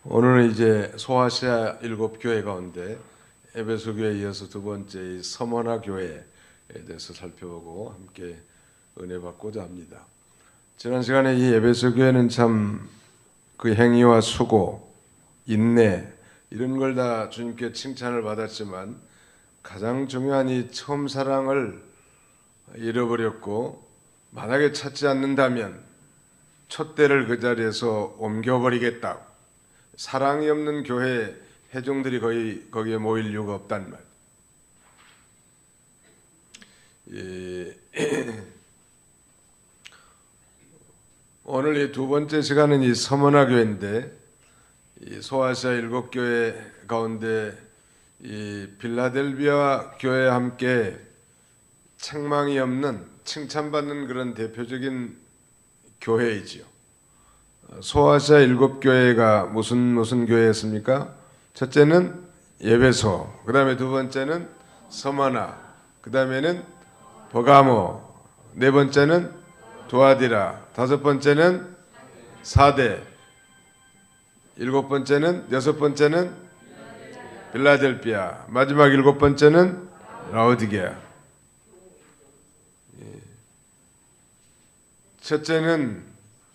오늘은 이제 소아시아 7교회 가운데 에베소 교회에 이어서 두 번째 이 서머나 교회에 대해서 살펴보고 함께 은혜 받고자 합니다. 지난 시간에 이 에베소 교회는 참 그 행위와 수고, 인내 이런 걸 다 주님께 칭찬을 받았지만 가장 중요한 이 처음 사랑을 잃어버렸고 만약에 찾지 않는다면 촛대를 그 자리에서 옮겨버리겠다. 사랑이 없는 교회 회중들이 거의 거기에 모일 이유가 없단 말. 오늘 이 두 번째 시간은 이 서머나 교회인데 이 소아시아 7교회 가운데 이 빌라델비아 교회와 함께 책망이 없는 칭찬받는 그런 대표적인 교회이지요. 소아시아 7교회가 무슨 교회였습니까? 첫째는 에베소, 그 다음에 두 번째는 서머나, 그 다음에는 버가모, 네 번째는 두아디라, 다섯 번째는 사대, 일곱 번째는 여섯 번째는 빌라델비아, 마지막 일곱 번째는 라오디게아. 첫째는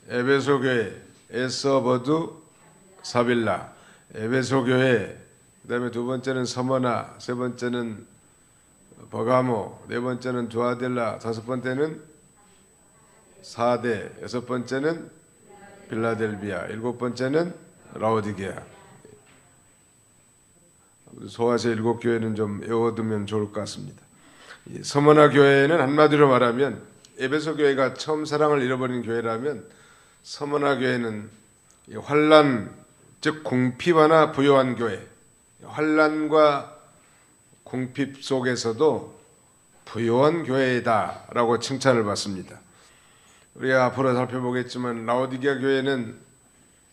에베소 교회, 에서버두 사빌라, 에베소 교회, 그 다음에 두 번째는 서머나, 세 번째는 버가모, 네 번째는 두아딜라, 다섯 번째는 사대, 여섯 번째는 빌라델비아, 일곱 번째는 라오디게아. 소아시아 7교회는 좀 외워두면 좋을 것 같습니다. 서머나 교회는 한마디로 말하면 에베소 교회가 처음 사랑을 잃어버린 교회라면 서머나 교회는 환란, 즉 궁핍하나 부요한 교회, 환란과 궁핍 속에서도 부요한 교회다라고 칭찬을 받습니다. 우리가 앞으로 살펴보겠지만 라오디게아 교회는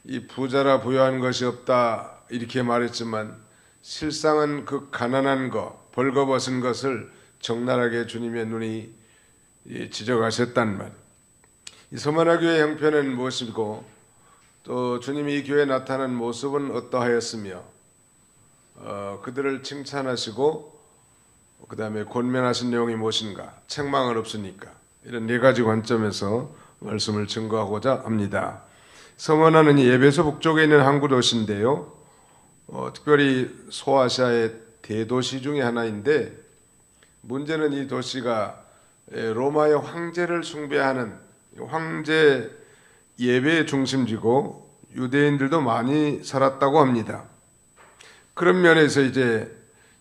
이 부자라 부요한 것이 없다 이렇게 말했지만 실상은 그 가난한 것, 벌거벗은 것을 적나라하게 주님의 눈이 지적하셨단 말. 이 서머나 교회 형편은 무엇이고 또 주님이 이 교회에 나타난 모습은 어떠하였으며 그들을 칭찬하시고 그 다음에 권면하신 내용이 무엇인가, 책망은 없으니까 이런 네 가지 관점에서 말씀을 증거하고자 합니다. 서머나는 이 에베소 북쪽에 있는 항구 도시인데요, 특별히 소아시아의 대도시 중에 하나인데 문제는 이 도시가 로마의 황제를 숭배하는 황제 예배의 중심지고 유대인들도 많이 살았다고 합니다. 그런 면에서 이제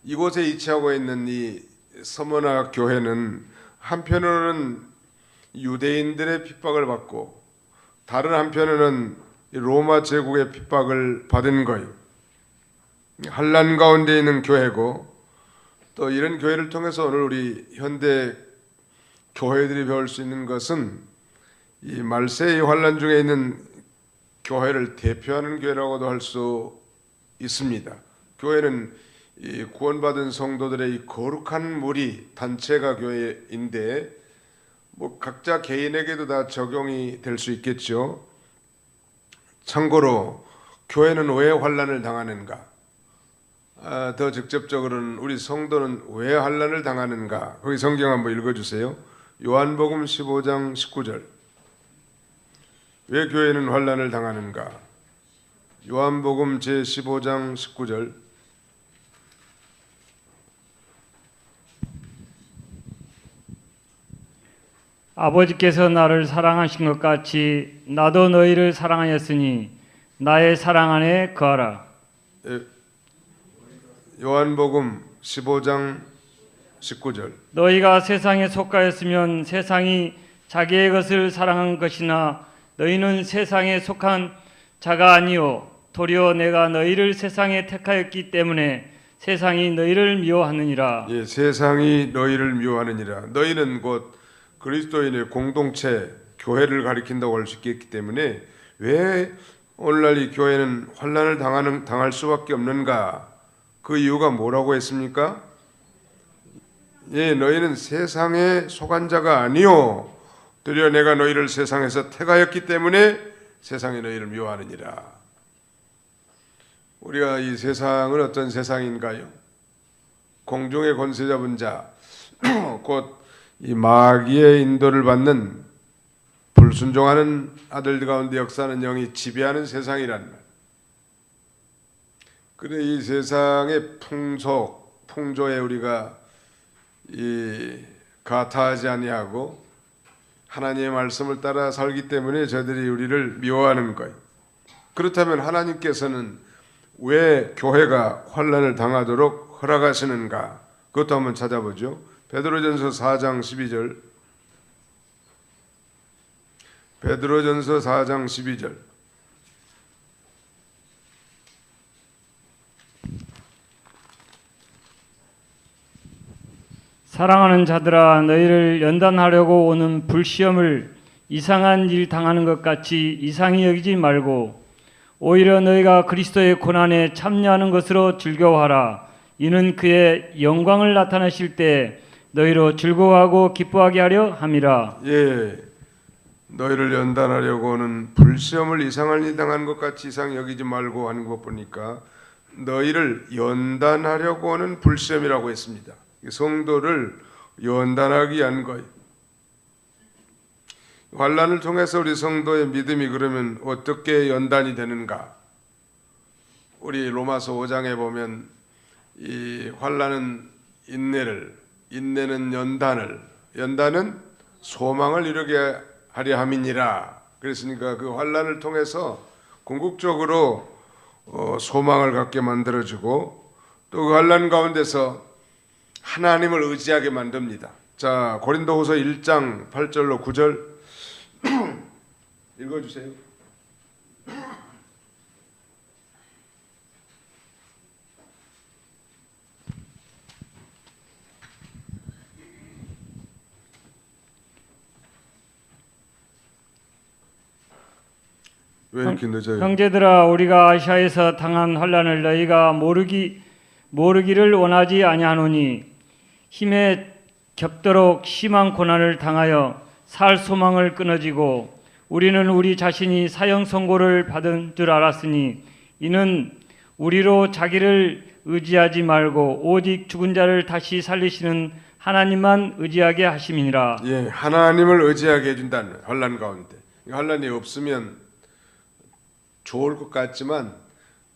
이곳에 위치하고 있는 이 서머나 교회는 한편으로는 유대인들의 핍박을 받고 다른 한편으로는 로마 제국의 핍박을 받은 거예요. 환난 가운데 있는 교회고 또 이런 교회를 통해서 오늘 우리 현대 교회들이 배울 수 있는 것은 이 말세의 환난 중에 있는 교회를 대표하는 교회라고도 할 수 있습니다. 교회는 이 구원받은 성도들의 이 거룩한 무리 단체가 교회인데 뭐 각자 개인에게도 다 적용이 될 수 있겠죠. 참고로 교회는 왜 환난을 당하는가? 더 직접적으로는 우리 성도는 왜 환난을 당하는가? 거기 성경 한번 읽어주세요. 요한복음 15장 19절. 왜 교회는 환난을 당하는가? 요한복음 제15장 19절. 아버지께서 나를 사랑하신 것 같이 나도 너희를 사랑하였으니 나의 사랑 안에 거하라. 요한복음 15장 19절. 너희가 세상에 속하였으면 세상이 자기의 것을 사랑한 것이나 너희는 세상에 속한 자가 아니요 도리어 내가 너희를 세상에 택하였기 때문에 세상이 너희를 미워하느니라. 예, 세상이 너희를 미워하느니라. 너희는 곧 그리스도인의 공동체, 교회를 가리킨다고 할 수 있기 때문에 왜 오늘날 이 교회는 환난을 당할 수밖에 없는가? 그 이유가 뭐라고 했습니까? 예, 너희는 세상에 속한 자가 아니요 도리어 내가 너희를 세상에서 택하였기 때문에 세상이 너희를 미워하느니라. 우리가 이 세상은 어떤 세상인가요? 공중의 권세 잡은 자, 곧 이 마귀의 인도를 받는 불순종하는 아들들 가운데 역사하는 영이 지배하는 세상이란 말. 그래 이 세상의 풍속, 풍조에 우리가 가타하지 아니하고 하나님의 말씀을 따라 살기 때문에 저들이 우리를 미워하는 거예요. 그렇다면 하나님께서는 왜 교회가 환난을 당하도록 허락하시는가? 그것도 한번 찾아보죠. 베드로전서 4장 12절. 베드로전서 4장 12절. 사랑하는 자들아, 너희를 연단하려고 오는 불시험을 이상한 일 당하는 것 같이 이상히 여기지 말고 오히려 너희가 그리스도의 고난에 참여하는 것으로 즐거워하라. 이는 그의 영광을 나타내실 때 너희로 즐거워하고 기뻐하게 하려 함이라. 예, 너희를 연단하려고 오는 불시험을 이상한 일 당하는 것 같이 이상히 여기지 말고 하는 것 보니까 너희를 연단하려고 오는 불시험이라고 했습니다. 성도를 연단하기 위한 거예요. 환난을 통해서 우리 성도의 믿음이 그러면 어떻게 연단이 되는가? 우리 로마서 5장에 보면 이 환난은 인내를, 인내는 연단을, 연단은 소망을 이루게 하려 함이니라. 그랬으니까 그 환난을 통해서 궁극적으로 소망을 갖게 만들어주고 또 그 환난 가운데서 하나님을 의지하게 만듭니다. 자, 고린도후서 1장 8절로 9절 읽어주세요. 왜 이렇게 늦어요? 형제들아, 우리가 아시아에서 당한 환난을 너희가 모르기를 원하지 아니하노니 힘에 겹도록 심한 고난을 당하여 살 소망을 끊어지고 우리는 우리 자신이 사형 선고를 받은 줄 알았으니 이는 우리로 자기를 의지하지 말고 오직 죽은 자를 다시 살리시는 하나님만 의지하게 하심이니라. 예, 하나님을 의지하게 해준다는 환난 가운데. 환난이 없으면 좋을 것 같지만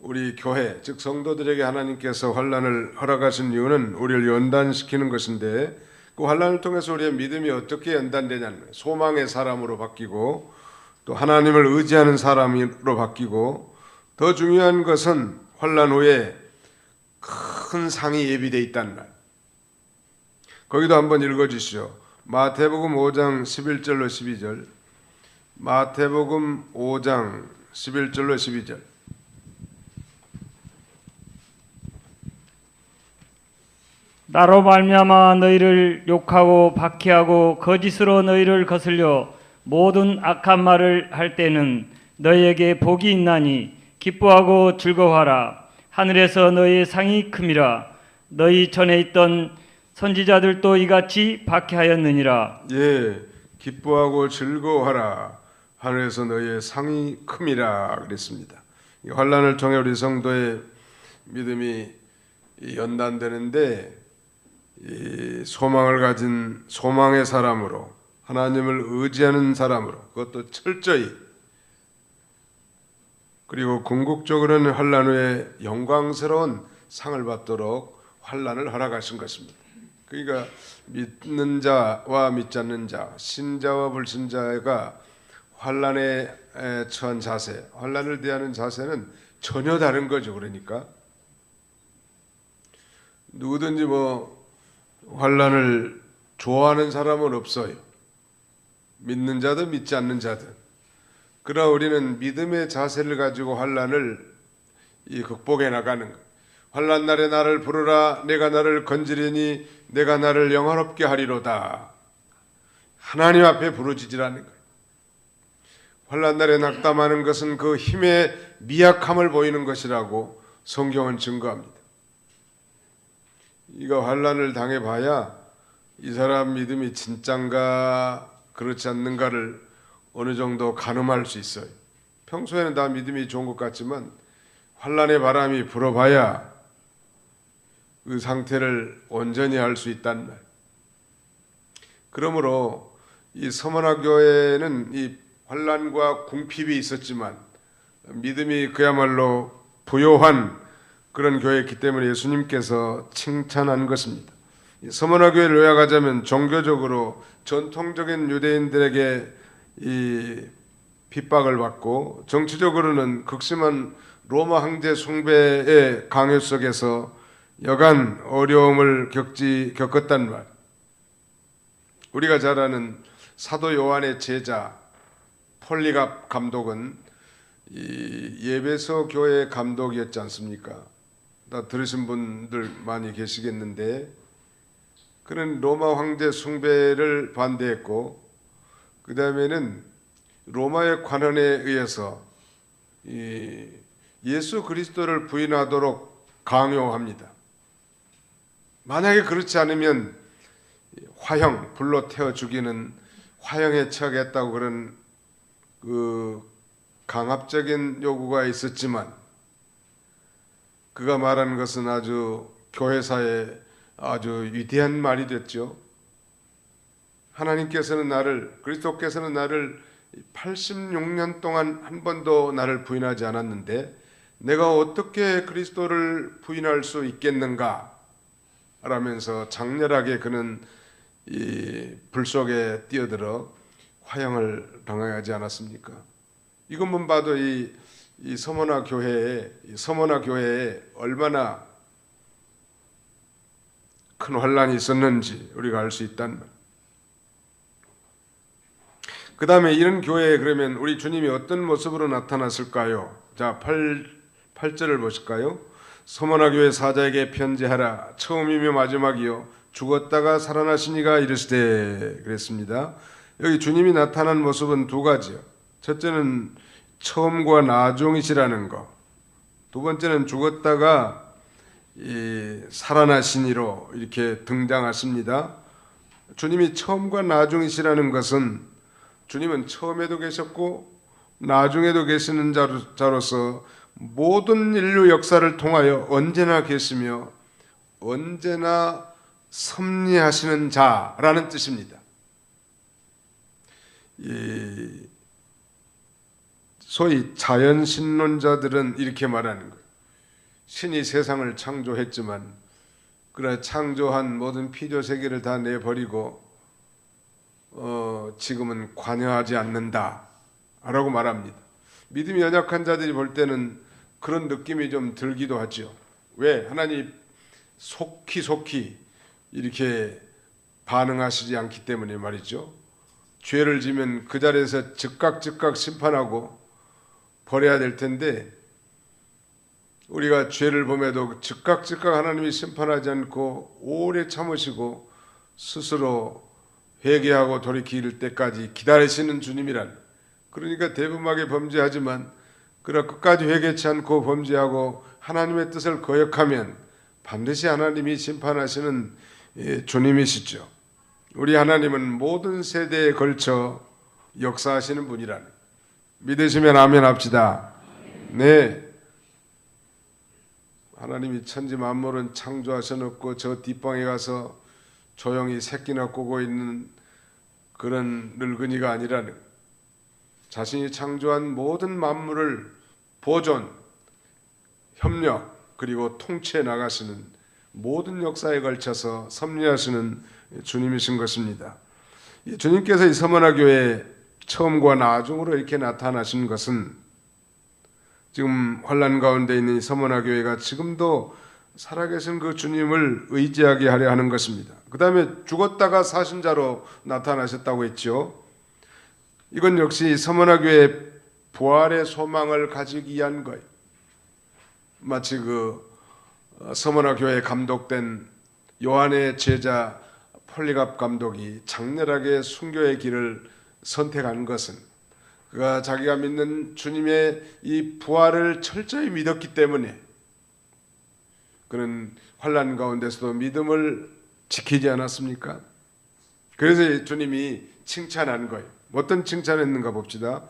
우리 교회 즉 성도들에게 하나님께서 환난을 허락하신 이유는 우리를 연단시키는 것인데 그 환난을 통해서 우리의 믿음이 어떻게 연단되냐는 거예요. 소망의 사람으로 바뀌고 또 하나님을 의지하는 사람으로 바뀌고 더 중요한 것은 환난 후에 큰 상이 예비되어 있다는 말. 거기도 한번 읽어주시죠. 마태복음 5장 11절로 12절. 마태복음 5장 11절로 12절. 나로 말미암아 너희를 욕하고 박해하고 거짓으로 너희를 거슬려 모든 악한 말을 할 때는 너희에게 복이 있나니 기뻐하고 즐거워하라. 하늘에서 너희의 상이 큼이라. 너희 전에 있던 선지자들도 이같이 박해하였느니라. 예, 기뻐하고 즐거워하라. 하늘에서 너희의 상이 큼이라 그랬습니다. 이 환난을 통해 우리 성도의 믿음이 연단되는데 이 소망을 가진 소망의 사람으로 하나님을 의지하는 사람으로 그것도 철저히 그리고 궁극적으로는 환난 후에 영광스러운 상을 받도록 환난을 허락하신 것입니다. 그러니까 믿는 자와 믿지 않는 자, 신자와 불신자가 환난에 처한 자세, 환난을 대하는 자세는 전혀 다른 거죠. 그러니까 누구든지 환난을 좋아하는 사람은 없어요. 믿는 자든 믿지 않는 자든. 그러나 우리는 믿음의 자세를 가지고 환난을 극복해 나가는 것. 환난 날에 나를 부르라. 내가 나를 건지리니 내가 나를 영화롭게 하리로다. 하나님 앞에 부르짖으라는 거예요. 환난 날에 낙담하는 것은 그 힘의 미약함을 보이는 것이라고 성경은 증거합니다. 이거 환난을 당해봐야 이 사람 믿음이 진짠가 그렇지 않는가를 어느 정도 가늠할 수 있어요. 평소에는 다 믿음이 좋은 것 같지만 환란의 바람이 불어봐야 그 상태를 온전히 알 수 있단 말. 그러므로 이 서머나 교회는 이 환란과 궁핍이 있었지만 믿음이 그야말로 부요한 그런 교회였기 때문에 예수님께서 칭찬한 것입니다. 서머나 교회를 요약하자면 종교적으로 전통적인 유대인들에게 이 핍박을 받고 정치적으로는 극심한 로마 황제 숭배의 강요 속에서 여간 어려움을 겪었단 말. 우리가 잘 아는 사도 요한의 제자 폴리갑 감독은 이 예배소 교회 감독이었지 않습니까? 다 들으신 분들 많이 계시겠는데, 그는 로마 황제 숭배를 반대했고, 그 다음에는 로마의 관원에 의해서 예수 그리스도를 부인하도록 강요합니다. 만약에 그렇지 않으면 화형, 불로 태워 죽이는 화형에 처하겠다고 그런 그 강압적인 요구가 있었지만, 그가 말하는 것은 아주 교회사에 아주 위대한 말이 됐죠. 하나님께서는 그리스도께서는 나를 86년 동안 한 번도 나를 부인하지 않았는데 내가 어떻게 그리스도를 부인할 수 있겠는가 라면서 장렬하게 그는 이 불 속에 뛰어들어 화형을 당하지 않았습니까? 이것만 봐도 이 서머나 교회에 얼마나 큰 환란이 있었는지 우리가 알 수 있단 말. 그 다음에 이런 교회에 그러면 우리 주님이 어떤 모습으로 나타났을까요? 자, 8절을 보실까요? 서머나 교회 사자에게 편지하라. 처음이며 마지막이요 죽었다가 살아나시니가 이르시되 그랬습니다. 여기 주님이 나타난 모습은 두 가지요. 첫째는 처음과 나중이시라는 거. 두 번째는 죽었다가 살아나시니로 이렇게 등장하십니다. 주님이 처음과 나중이시라는 것은 주님은 처음에도 계셨고 나중에도 계시는 자로서 모든 인류 역사를 통하여 언제나 계시며 언제나 섭리하시는 자라는 뜻입니다. 소위 자연신론자들은 이렇게 말하는 거예요. 신이 세상을 창조했지만 그래 창조한 모든 피조세계를 다 내버리고 지금은 관여하지 않는다 라고 말합니다. 믿음이 연약한 자들이 볼 때는 그런 느낌이 좀 들기도 하죠. 왜? 하나님 속히 이렇게 반응하시지 않기 때문에 말이죠. 죄를 지면 그 자리에서 즉각 심판하고 버려야 될 텐데 우리가 죄를 범해도 즉각 하나님이 심판하지 않고 오래 참으시고 스스로 회개하고 돌이킬 때까지 기다리시는 주님이란. 그러니까 대범하게 범죄하지만 그러나 끝까지 회개치 않고 범죄하고 하나님의 뜻을 거역하면 반드시 하나님이 심판하시는 주님이시죠. 우리 하나님은 모든 세대에 걸쳐 역사하시는 분이란. 믿으시면 아멘 합시다. 네. 하나님이 천지 만물은 창조하셔놓고 저 뒷방에 가서 조용히 새끼나 꾸고 있는 그런 늙은이가 아니라는, 자신이 창조한 모든 만물을 보존, 협력 그리고 통치해 나가시는 모든 역사에 걸쳐서 섭리하시는 주님이신 것입니다. 주님께서 이 서머나 교회에 처음과 나중으로 이렇게 나타나신 것은 지금 환난 가운데 있는 이 서머나 교회가 지금도 살아계신 그 주님을 의지하게 하려 하는 것입니다. 그 다음에 죽었다가 사신 자로 나타나셨다고 했죠. 이건 역시 서머나 교회의 부활의 소망을 가지기 위한 거예요. 마치 그 서머나 교회에 감독된 요한의 제자 폴리갑 감독이 장렬하게 순교의 길을 선택한 것은 그가 자기가 믿는 주님의 이 부활을 철저히 믿었기 때문에 그는 환난 가운데서도 믿음을 지키지 않았습니까? 그래서 주님이 칭찬한 거예요. 어떤 칭찬했는가 봅시다.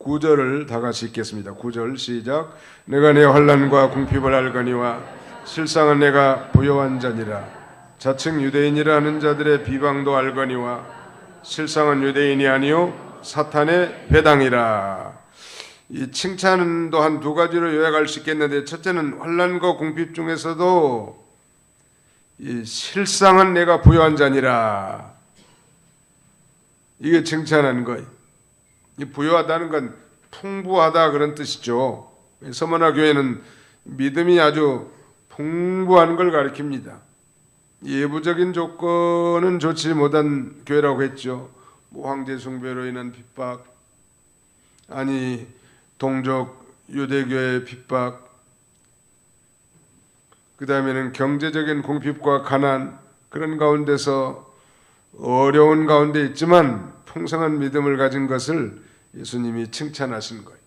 9절을 다 같이 읽겠습니다. 9절 시작. 내가 내 환난과 궁핍을 알거니와 실상은 내가 부요한 자니라. 자칭 유대인이라 하는 자들의 비방도 알거니와 실상은 유대인이 아니요 사탄의 회당이라. 이 칭찬도 한 두 가지로 요약할 수 있겠는데, 첫째는 환난과 궁핍 중에서도 이 실상은 내가 부요한 자니라, 이게 칭찬하는 거예요. 이 부요하다는 건 풍부하다 그런 뜻이죠. 서머나 교회는 믿음이 아주 풍부한 걸 가리킵니다. 예부적인 조건은 좋지 못한 교회라고 했죠. 뭐 황제 숭배로 인한 핍박, 아니 동족 유대교의 핍박, 그 다음에는 경제적인 궁핍과 가난, 그런 가운데서 어려운 가운데 있지만 풍성한 믿음을 가진 것을 예수님이 칭찬하신 거예요.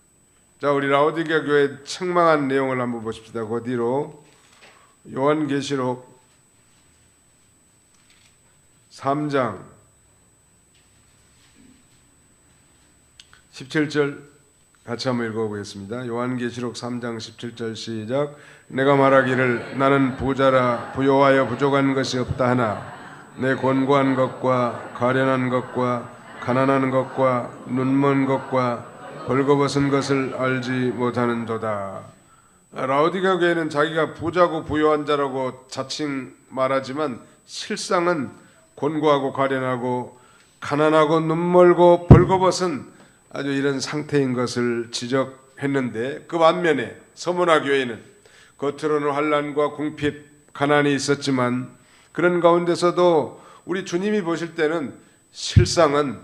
자, 우리 라오디게아 교회 책망한 내용을 한번 보십시다. 그 뒤로 요한계시록 3장 17절 같이 한번 읽어보겠습니다. 요한계시록 3장 17절 시작. 내가 말하기를 나는 부자라 부요하여 부족한 것이 없다 하나 내 곤고한 것과 가련한 것과 가난한 것과 눈먼 것과 벌거벗은 것을 알지 못하는도다. 라오디게아 교회는 자기가 부자고 부요한 자라고 자칭 말하지만 실상은 곤고하고 가련하고 가난하고 눈멀고 벌거벗은 아주 이런 상태인 것을 지적했는데, 그 반면에 서머나 교회는 겉으로는 환난과 궁핍, 가난이 있었지만 그런 가운데서도 우리 주님이 보실 때는 실상은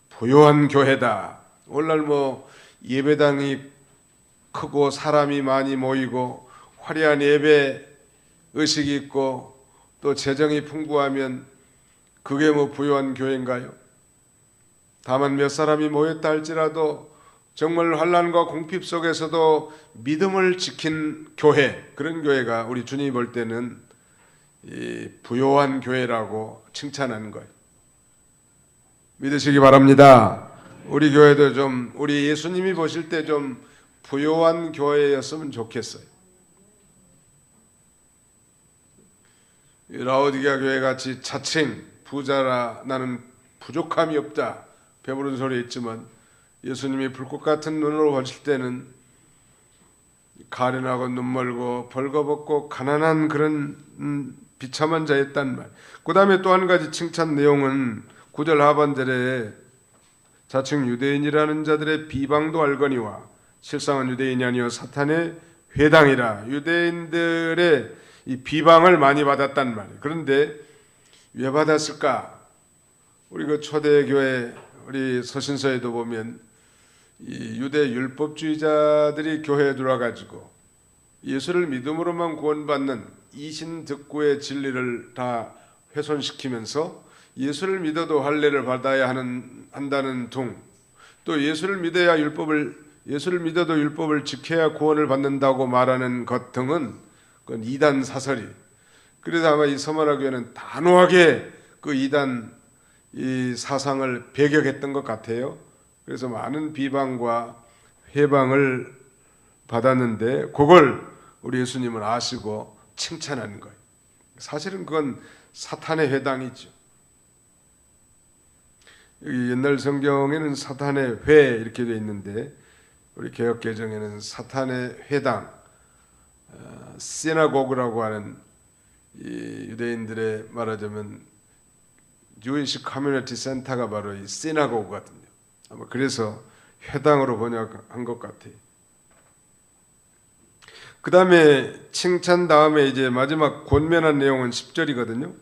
부요한 교회다. 오늘날 뭐 예배당이 크고 사람이 많이 모이고 화려한 예배 의식이 있고 또 재정이 풍부하면 그게 뭐 부요한 교회인가요? 다만 몇 사람이 모였다 할지라도 정말 환난과 궁핍 속에서도 믿음을 지킨 교회, 그런 교회가 우리 주님이 볼 때는 이 부요한 교회라고 칭찬하는 거예요. 믿으시기 바랍니다. 우리 교회도 좀, 우리 예수님이 보실 때 좀 부요한 교회였으면 좋겠어요. 라오디게아 교회 같이 자칭 부자라 나는 부족함이 없다, 배부른 소리 했지만 예수님이 불꽃 같은 눈으로 보실 때는 가련하고 눈멀고 벌거벗고 가난한 그런 비참한 자였단 말. 그 다음에 또 한 가지 칭찬 내용은 9절 하반절에 자칭 유대인이라는 자들의 비방도 알거니와 실상은 유대인이 아니요 사탄의 회당이라. 유대인들의 이 비방을 많이 받았단 말이에요. 그런데 왜 받았을까? 우리 그 초대교회 우리 서신서에도 보면 이 유대 율법주의자들이 교회에 들어와가지고 예수를 믿음으로만 구원받는 이신득구의 진리를 다 훼손시키면서 예수를 믿어도 할례를 받아야 한다는 둥, 또 예수를 믿어도 율법을 지켜야 구원을 받는다고 말하는 것 등은 그건 이단 사설이. 그래서 아마 이 서머나 교회는 단호하게 그 이단 이 사상을 배격했던 것 같아요. 그래서 많은 비방과 회방을 받았는데 그걸 우리 예수님은 아시고 칭찬하는 거예요. 사실은 그건 사탄의 회당이죠. 여기 옛날 성경에는 사탄의 회 이렇게 되어 있는데 우리 개역개정에는 사탄의 회당, 시나고그라고 하는 이 유대인들의 말하자면 Jewish Community Center가 바로 이 시나고그거든요. 아마 그래서 회당으로 번역한 것 같아요. 그 다음에 칭찬 다음에 이제 마지막 권면한 내용은 10절이거든요.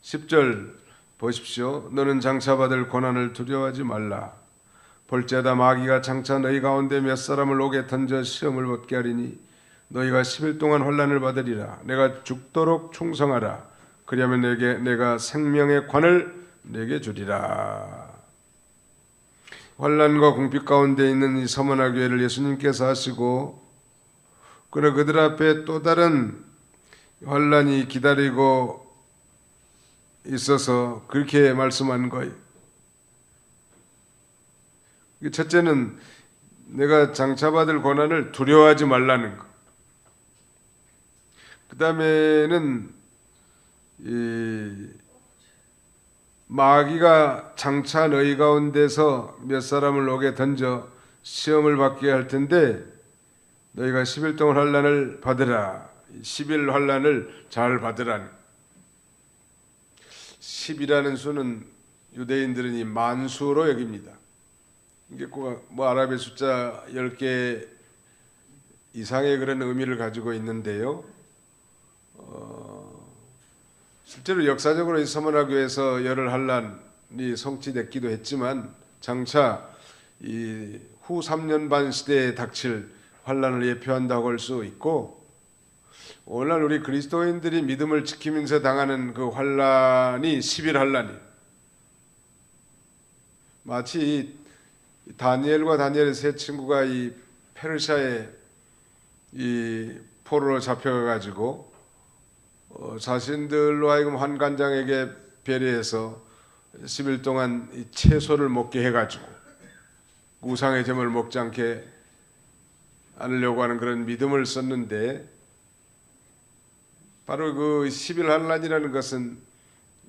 10절 보십시오. 너는 장차받을 고난을 두려워하지 말라. 볼지어다 마귀가 장차 너희 가운데 몇 사람을 옥에 던져 시험을 받게 하리니 너희가 10일 동안 환난을 받으리라. 내가 죽도록 충성하라. 그리하면 내가 생명의 관을 내게 주리라. 환난과 궁핍 가운데 있는 이 서머나 교회를 예수님께서 하시고, 그러나 그들 앞에 또 다른 환난이 기다리고 있어서 그렇게 말씀한 거예요. 첫째는 내가 장차받을 고난을 두려워하지 말라는 것. 그 다음에는 마귀가 장차 너희 가운데서 몇 사람을 옥에 던져 시험을 받게 할 텐데 너희가 10일 동안 환난을 받으라. 10일 환난을 잘 받으라는. 10이라는 수는 유대인들은 이 만수로 여깁니다. 이게 꼭 뭐 아랍의 숫자 10개 이상의 그런 의미를 가지고 있는데요. 실제로 역사적으로 이 서머나 교회에서 열흘 환란이 성취됐기도 했지만 장차 이 후 3년 반 시대에 닥칠 환란을 예표한다고 할 수 있고, 오늘날 우리 그리스도인들이 믿음을 지키면서 당하는 그 환란이 10일 환란이 마치 다니엘과 다니엘의 세 친구가 이 페르시아의 이 포로로 잡혀가 가지고 자신들로 하여금 환관장에게 배려해서 10일 동안 이 채소를 먹게 해가지고 우상의 점을 먹지 않게 않으려고 하는 그런 믿음을 썼는데, 바로 그 10일 환란이라는 것은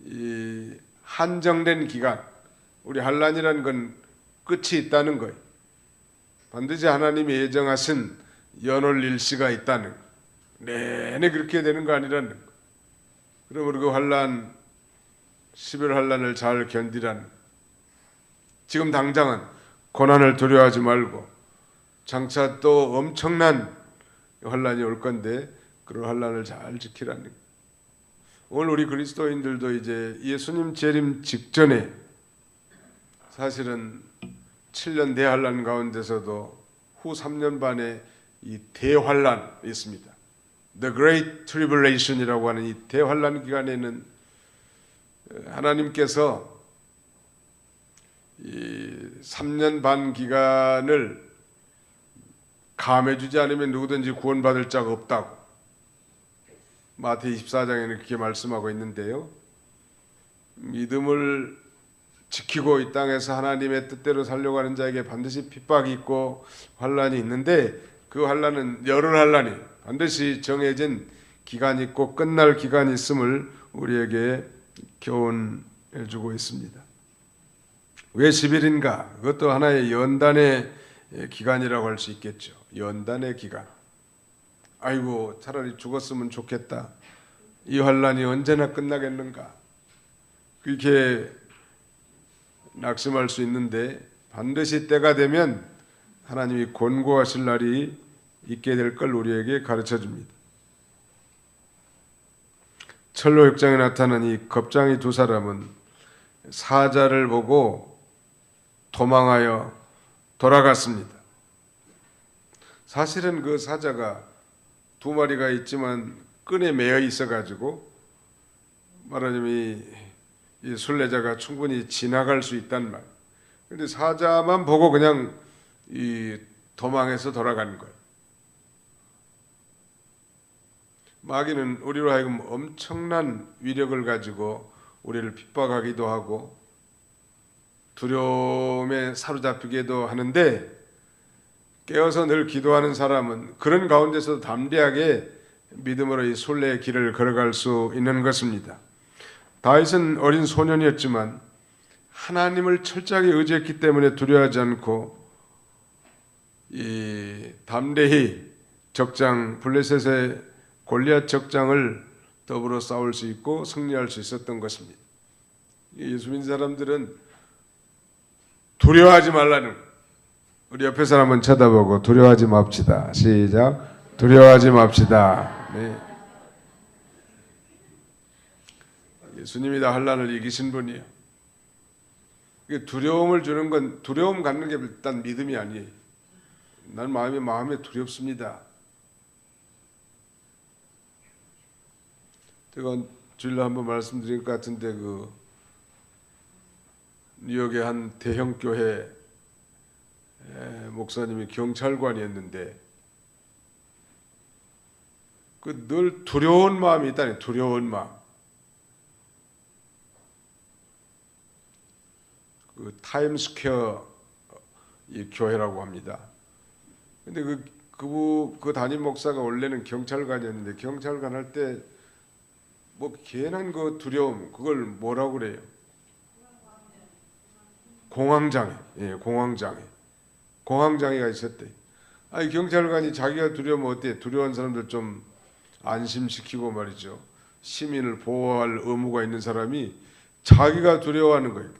이 한정된 기간, 우리 환란이라는 건 끝이 있다는 거예요. 반드시 하나님이 예정하신 연월 일시가 있다는 거예요. 내내 그렇게 되는 거 아니라는 거예요. 그러므로 그 환란, 10일 환란을 잘 견디라는 거예요. 지금 당장은 고난을 두려워하지 말고 장차 또 엄청난 환란이 올 건데 그런 환란을 잘 지키라는 거예요. 오늘 우리 그리스도인들도 이제 예수님 재림 직전에 사실은 7년 대환란 가운데서도 후 3년 반에 이 대환란이 있습니다. The Great Tribulation이라고 하는 이 대환란 기간에는 하나님께서 이 3년 반 기간을 감해주지 않으면 누구든지 구원받을 자가 없다고 마태 24장에는 그렇게 말씀하고 있는데요. 믿음을 지키고 이 땅에서 하나님의 뜻대로 살려고 하는 자에게 반드시 핍박이 있고 환란이 있는데, 그 환란은 열흘 환란이 반드시 정해진 기간이 있고 끝날 기간이 있음을 우리에게 교훈해 주고 있습니다. 왜 10일인가? 그것도 하나의 연단의 기간이라고 할 수 있겠죠. 연단의 기간. 아이고 차라리 죽었으면 좋겠다. 이 환란이 언제나 끝나겠는가? 그렇게 낙심할 수 있는데 반드시 때가 되면 하나님이 권고하실 날이 있게 될 걸 우리에게 가르쳐 줍니다. 철로역장에 나타난 이 겁장이 두 사람은 사자를 보고 도망하여 돌아갔습니다. 사실은 그 사자가 두 마리가 있지만 끈에 매여 있어가지고 말하자면 이 순례자가 충분히 지나갈 수 있단 말. 그런데 사자만 보고 그냥 이 도망해서 돌아가는 거예요. 마귀는 우리로 하여금 엄청난 위력을 가지고 우리를 핍박하기도 하고 두려움에 사로잡히기도 하는데, 깨어서 늘 기도하는 사람은 그런 가운데서 담대하게 믿음으로 이 순례의 길을 걸어갈 수 있는 것입니다. 다윗은 어린 소년이었지만 하나님을 철저하게 의지했기 때문에 두려워하지 않고 이 담대히 적장 블레셋의 골리앗 적장을 더불어 싸울 수 있고 승리할 수 있었던 것입니다. 예수 믿는 사람들은 두려워하지 말라는, 우리 옆에 사람 한번 쳐다보고 두려워하지 맙시다. 시작. 두려워하지 맙시다. 네. 예수님이 다 환난을 이기신 분이에요. 두려움을 주는 건, 두려움 갖는 게 일단 믿음이 아니에요. 난 마음에 두렵습니다. 제가 주일날 한번 말씀드린 것 같은데 뉴욕의 한 대형 교회 목사님이 경찰관이었는데 늘 두려운 마음이 있다니, 두려운 마음. 타임스퀘어 이 교회라고 합니다. 근데 그 담임 목사가 원래는 경찰관이었는데 경찰관 할 때 뭐 괜한 그 두려움 그걸 뭐라고 그래요? 공황장애. 예, 공황장애가 있었대. 아니 경찰관이 자기가 두려우면 어때? 두려운 사람들 좀 안심시키고 말이죠. 시민을 보호할 의무가 있는 사람이 자기가 두려워하는 거예요.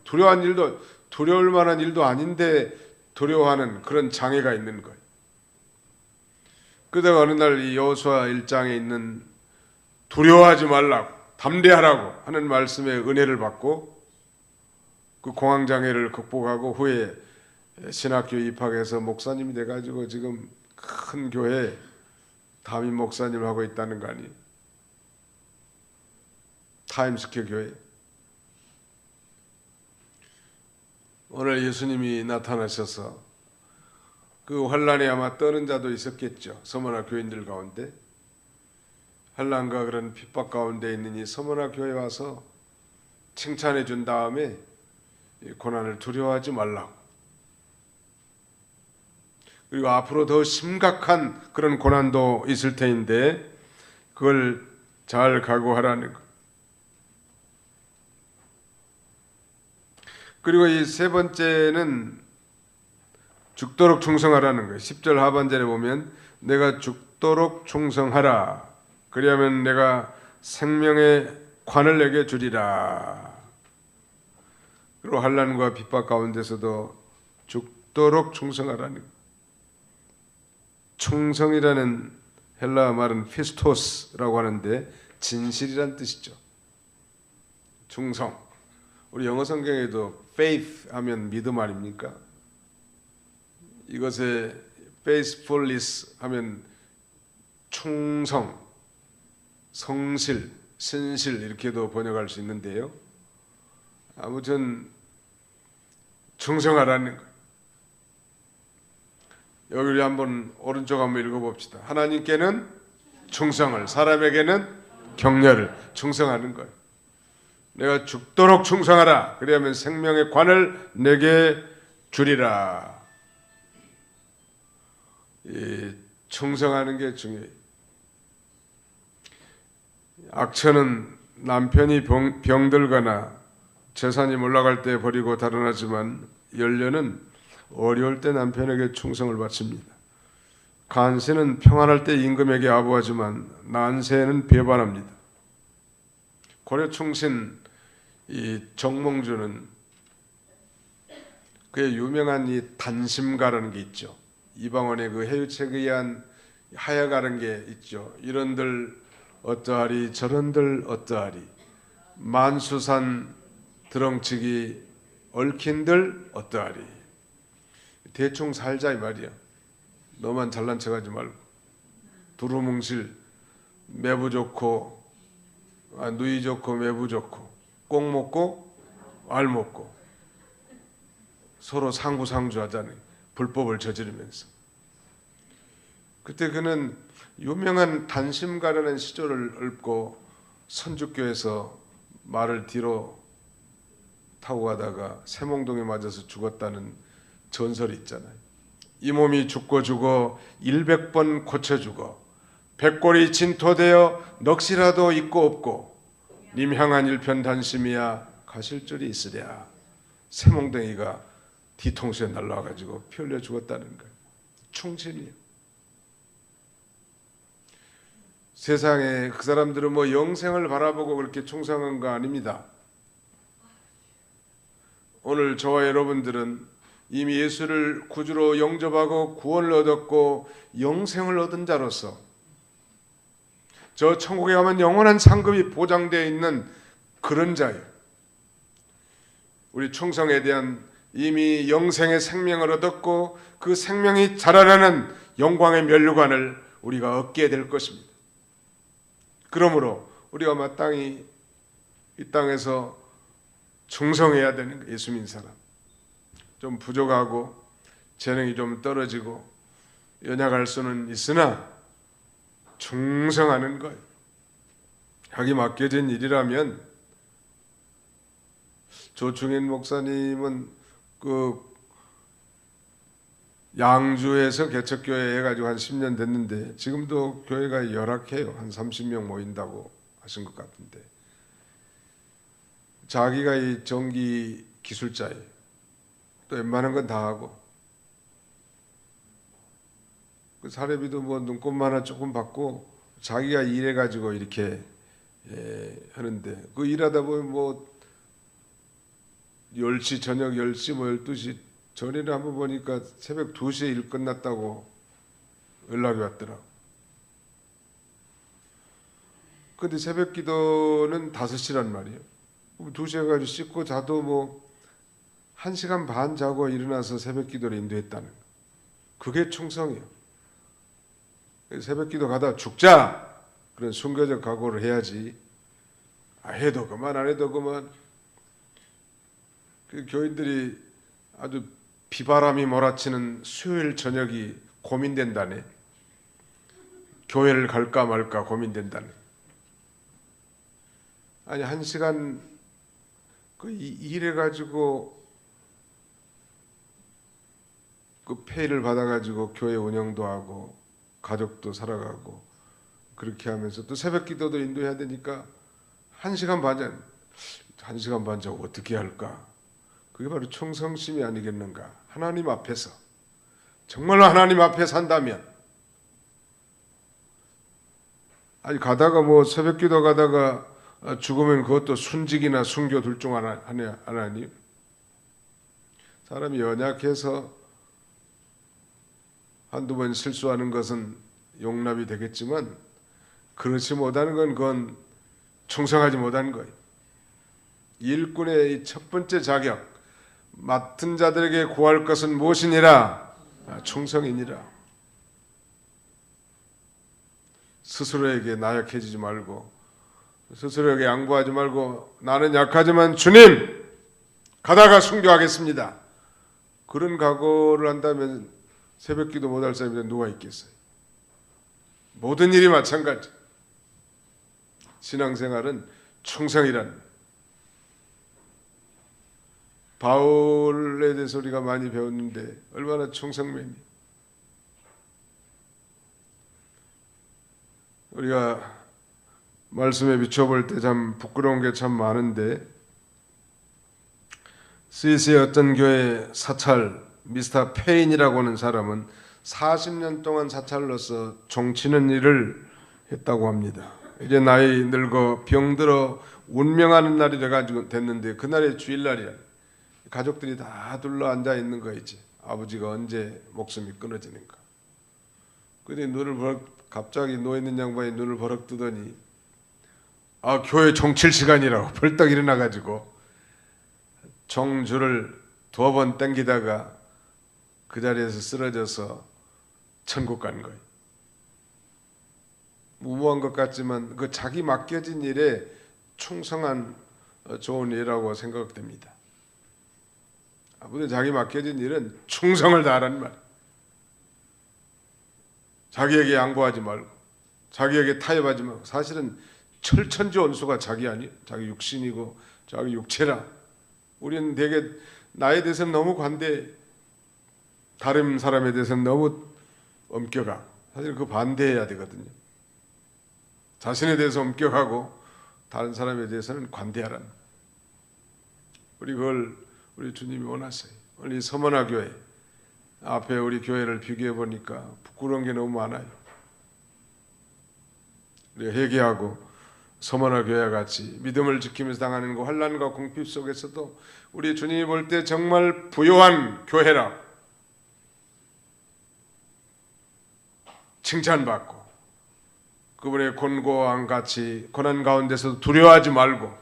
두려울 만한 일도 아닌데 두려워하는 그런 장애가 있는 거예요. 그러다가 어느 날 이 여호수아 1장에 있는 두려워하지 말라고 담대하라고 하는 말씀에 은혜를 받고 그 공황장애를 극복하고 후에 신학교에 입학해서 목사님이 돼가지고 지금 큰 교회 담임 목사님을 하고 있다는 거 아니에요? 타임스퀘어 교회. 오늘 예수님이 나타나셔서 그 환란에 아마 떠는 자도 있었겠죠. 서머나 교인들 가운데. 환란과 그런 핍박 가운데 있는 이 서머나 교회에 와서 칭찬해 준 다음에 고난을 두려워하지 말라고. 그리고 앞으로 더 심각한 그런 고난도 있을 테인데 그걸 잘 각오하라는 것. 그리고 이 세 번째는 죽도록 충성하라는 거예요. 10절 하반절에 보면 내가 죽도록 충성하라. 그리하면 내가 생명의 관을 내게 주리라. 그리고 환난과 핍박 가운데서도 죽도록 충성하라는 거예요. 충성이라는 헬라어 말은 피스토스라고 하는데 진실이란 뜻이죠. 충성. 우리 영어 성경에도 faith 하면 믿음 아닙니까? 이것에 faithfulness 하면 충성, 성실, 신실 이렇게도 번역할 수 있는데요. 아무튼 충성하라는 거예요. 여기 한번 오른쪽 한번 읽어봅시다. 하나님께는 충성을, 사람에게는 격려를 충성하는 거예요. 내가 죽도록 충성하라. 그리하면 생명의 관을 내게 주리라. 이 충성하는 게 중요해요. 악처는 남편이 병들거나 재산이 올라갈 때 버리고 달아나지만 연료는 어려울 때 남편에게 충성을 바칩니다. 간세는 평안할 때 임금에게 아부하지만 난세는 배반합니다. 고려 충신 이 정몽주는 그의 유명한 이 단심가라는 게 있죠. 이방원의 그 해유책에 의한 하여가는 게 있죠. 이런들 어떠하리 저런들 어떠하리 만수산 드렁치기 얽힌들 어떠하리. 대충 살자 이 말이야. 너만 잘난 척하지 말고 두루뭉실 매부 좋고 누이 좋고 매부 좋고 꼭 먹고 알 먹고 서로 상부상조하자는 불법을 저지르면서. 그때 그는 유명한 단심가라는 시조를 읊고 선주교에서 말을 뒤로 타고 가다가 세몽동에 맞아서 죽었다는 전설이 있잖아요. 이 몸이 죽고 죽어 100번 고쳐 죽어 백골이 진토되어 넋이라도 있고 없고 님 향한 일편 단심이야 가실 줄이 있으랴. 세몽댕이가 뒤통수에 날라와가지고 피 흘려 죽었다는 거예요. 충신이에요. 세상에 그 사람들은 뭐 영생을 바라보고 그렇게 충성한 거 아닙니다. 오늘 저와 여러분들은 이미 예수를 구주로 영접하고 구원을 얻었고 영생을 얻은 자로서 저 천국에 가면 영원한 상급이 보장되어 있는 그런 자예요. 우리 충성에 대한 이미 영생의 생명을 얻었고 그 생명이 자라나는 영광의 면류관을 우리가 얻게 될 것입니다. 그러므로 우리가 마땅히 이 땅에서 충성해야 되는 거예요. 예수 믿는 사람. 좀 부족하고 재능이 좀 떨어지고 연약할 수는 있으나 충성하는 거예요. 자기 맡겨진 일이라면. 조충현 목사님은 그 양주에서 개척교회 해가지고 한 10년 됐는데 지금도 교회가 열악해요. 한 30명 모인다고 하신 것 같은데, 자기가 이 전기 기술자예요. 또 웬만한 건 다 하고, 그 사례비도 뭐 눈곱만 하나 조금 받고 자기가 일해가지고 이렇게 하는데, 그 일하다 보면 뭐 10시, 저녁 10시 뭐 12시, 전에는 한번 보니까 새벽 2시에 일 끝났다고 연락이 왔더라고. 근데 새벽 기도는 5시란 말이에요. 2시에 가지고 씻고 자도 뭐 1시간 반 자고 일어나서 새벽 기도를 인도했다는 거. 그게 충성이에요. 새벽 기도 가다 죽자! 그런 순교적 각오를 해야지. 해도 그만 안 해도 그만. 그 교인들이 아주 비바람이 몰아치는 수요일 저녁이 고민된다네. 교회를 갈까 말까 고민된다네. 아니 1시간 그 일해가지고 그 페이를 받아가지고 교회 운영도 하고 가족도 살아가고 그렇게 하면서 또 새벽 기도도 인도해야 되니까 1시간 반 자고 어떻게 할까? 그게 바로 충성심이 아니겠는가? 하나님 앞에서 정말로 하나님 앞에 산다면, 아니 가다가 뭐 새벽 기도 가다가 죽으면 그것도 순직이나 순교 둘 중 하나 아니에요? 사람이 연약해서 한두 번 실수하는 것은 용납이 되겠지만 그렇지 못하는 건 그건 충성하지 못한 거예요. 일꾼의 첫 번째 자격, 맡은 자들에게 구할 것은 무엇이니라? 충성이니라. 스스로에게 나약해지지 말고, 스스로에게 양보하지 말고, 나는 약하지만 주님 가다가 순교하겠습니다. 그런 각오를 한다면 새벽 기도 못할 사람이 누가 있겠어요? 모든 일이 마찬가지. 신앙생활은 충성이란, 바울에 대해서 우리가 많이 배웠는데 얼마나 충성맨이. 우리가 말씀에 비춰볼 때 참 부끄러운 게 참 많은데, 스위스의 어떤 교회 사찰 미스터 페인이라고 하는 사람은 40년 동안 사찰로서 종치는 일을 했다고 합니다. 이제 나이 늙어 병들어 운명하는 날이 됐는데 그날이 주일날이야. 가족들이 다 둘러 앉아 있는 거이지. 아버지가 언제 목숨이 끊어지는가. 근데 갑자기 누워있는 양반이 눈을 버럭 뜨더니 교회 종칠 시간이라고 벌떡 일어나가지고 종줄을 2번 당기다가 그 자리에서 쓰러져서 천국 간 거예요. 무모한 것 같지만 그 자기 맡겨진 일에 충성한 좋은 일이라고 생각됩니다. 아무튼 자기 맡겨진 일은 충성을 다하라는 말. 자기에게 양보하지 말고, 자기에게 타협하지 말고. 사실은 철천지 원수가 자기 아니에요. 자기 육신이고 자기 육체라. 우리는 되게 나에 대해서는 너무 관대해. 다른 사람에 대해서는 너무 엄격하고. 사실 그 반대해야 되거든요. 자신에 대해서 엄격하고 다른 사람에 대해서는 관대하라는. 우리 주님이 원하세요. 오늘 이 서머나 교회 앞에 우리 교회를 비교해 보니까 부끄러운 게 너무 많아요. 우리가 회개하고 서머나 교회와 같이 믿음을 지키면서 당하는 그 환난과 궁핍 속에서도 우리 주님이 볼 때 정말 부요한 교회라 칭찬받고, 그분의 권고와 같이 고난 가운데서도 두려워하지 말고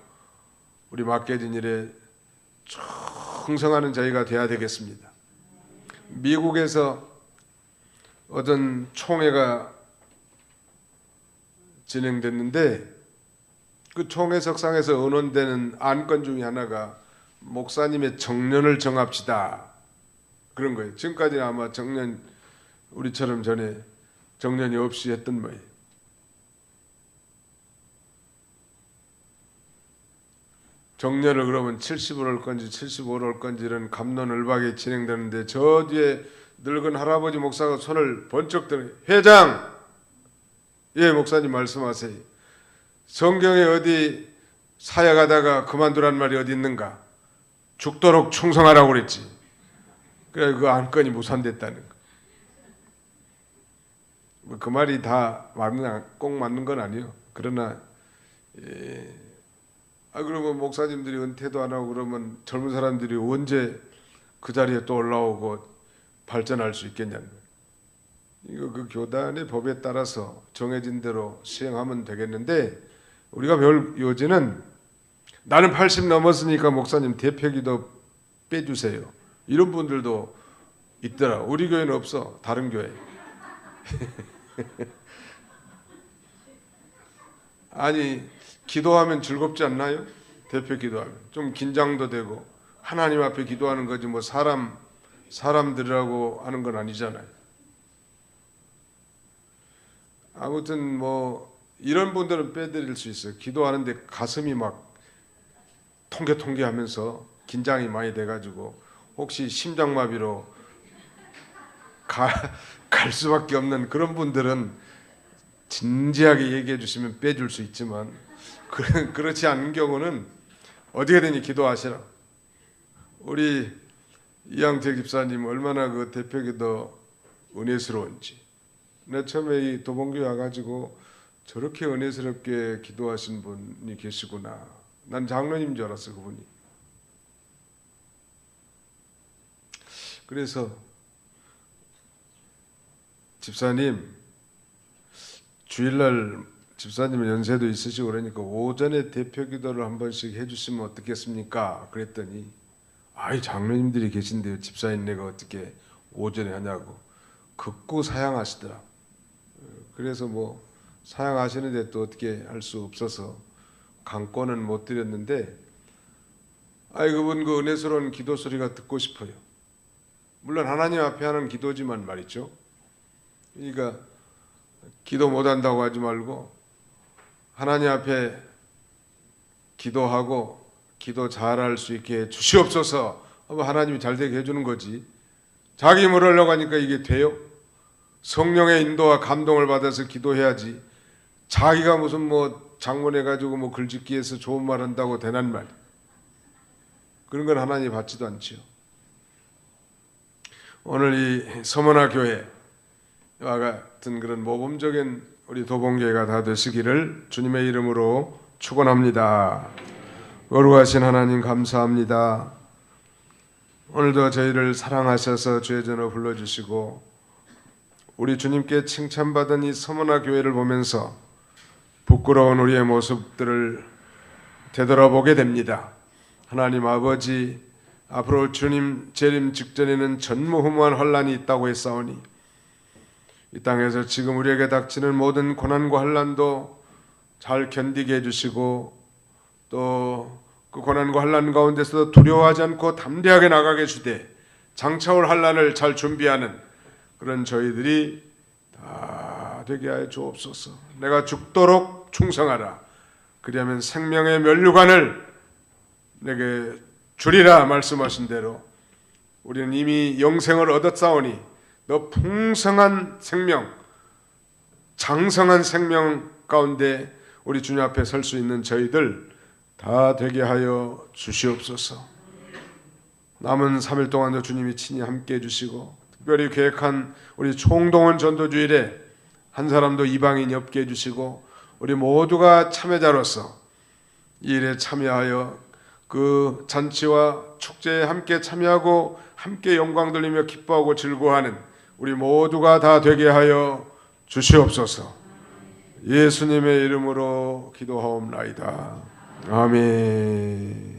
우리 맡겨진 일에 충성하는 저희가 되어야 되겠습니다. 미국에서 어떤 총회가 진행됐는데 그 총회 석상에서 의논되는 안건 중에 하나가 목사님의 정년을 정합시다, 그런 거예요. 지금까지는 아마 정년, 우리처럼 전에 정년이 없이 했던 거예요. 정년을 그러면 70으로 할 건지 75로 할 건지 이런 갑론을박이 진행되는데 저 뒤에 늙은 할아버지 목사가 손을 번쩍 들어 회장, 예 목사님 말씀하세요. 성경에 어디 사역하다가 그만두란 말이 어디 있는가? 죽도록 충성하라고 그랬지. 그래 그 안건이 무산됐다는 거. 그 말이 다 꼭 맞는 건 아니요. 그러나 그러면 목사님들이 은퇴도 안 하고 그러면 젊은 사람들이 언제 그 자리에 또 올라오고 발전할 수 있겠냐는 거예요. 이거 그 교단의 법에 따라서 정해진 대로 시행하면 되겠는데 우리가 배울 요지는 나는 80 넘었으니까 목사님 대표기도 빼주세요. 이런 분들도 있더라. 우리 교회는 없어. 다른 교회. 아니 기도하면 즐겁지 않나요? 대표 기도하면 좀 긴장도 되고 하나님 앞에 기도하는 거지 뭐 사람들이라고 하는 건 아니잖아요. 아무튼 뭐 이런 분들은 빼드릴 수 있어요. 기도하는데 가슴이 막 통게 하면서 긴장이 많이 돼가지고 혹시 심장마비로 갈 수밖에 없는 그런 분들은 진지하게 얘기해 주시면 빼줄 수 있지만 그렇지 않은 경우는 어떻게 되니 기도하시라. 우리 이양택 집사님 얼마나 그 대표기도 은혜스러운지. 내 처음에 이 도봉교회 와가지고 저렇게 은혜스럽게 기도하신 분이 계시구나. 난 장로님 줄 알았어 그분이. 그래서 집사님 주일날 집사님은 연세도 있으시고 그러니까 오전에 대표기도를 한 번씩 해주시면 어떻겠습니까? 그랬더니 아이 장로님들이 계신데요 집사님 내가 어떻게 오전에 하냐고 극구 사양하시더라. 그래서 뭐 사양하시는데 또 어떻게 할 수 없어서 강권은 못 드렸는데 그분 그 은혜스러운 기도 소리가 듣고 싶어요. 물론 하나님 앞에 하는 기도지만 말이죠. 그러니까 기도 못한다고 하지 말고 하나님 앞에 기도하고 기도 잘할 수 있게 주시옵소서 하면 하나님이 잘 되게 해주는 거지. 자기 뭘 하려고 하니까 이게 돼요? 성령의 인도와 감동을 받아서 기도해야지. 자기가 무슨 뭐 장문해가지고 뭐 글짓기해서 좋은 말 한다고 되난 말. 그런 건 하나님이 받지도 않지요. 오늘 이 서머나 교회와 같은 그런 모범적인 우리 도봉교회가 다 되시기를 주님의 이름으로 축원합니다. 거룩하신 하나님 감사합니다. 오늘도 저희를 사랑하셔서 주의 전으로 불러주시고 우리 주님께 칭찬받은 이 서머나 교회를 보면서 부끄러운 우리의 모습들을 되돌아보게 됩니다. 하나님 아버지, 앞으로 주님 재림 직전에는 전무후무한 환난이 있다고 했사오니 이 땅에서 지금 우리에게 닥치는 모든 고난과 환난도 잘 견디게 해주시고 또 그 고난과 환난 가운데서도 두려워하지 않고 담대하게 나가게 주되 장차올 환난을 잘 준비하는 그런 저희들이 다 되게 하여 주옵소서. 내가 죽도록 충성하라. 그리하면 생명의 면류관을 내게 주리라 말씀하신 대로 우리는 이미 영생을 얻었사오니 너 풍성한 생명, 장성한 생명 가운데 우리 주님 앞에 설 수 있는 저희들 다 되게 하여 주시옵소서. 남은 3일 동안도 주님이 친히 함께 해주시고 특별히 계획한 우리 총동원 전도주일에 한 사람도 이방인이 없게 해주시고 우리 모두가 참여자로서 이 일에 참여하여 그 잔치와 축제에 함께 참여하고 함께 영광 돌리며 기뻐하고 즐거워하는 우리 모두가 다 되게 하여 주시옵소서. 예수님의 이름으로 기도하옵나이다. 아멘.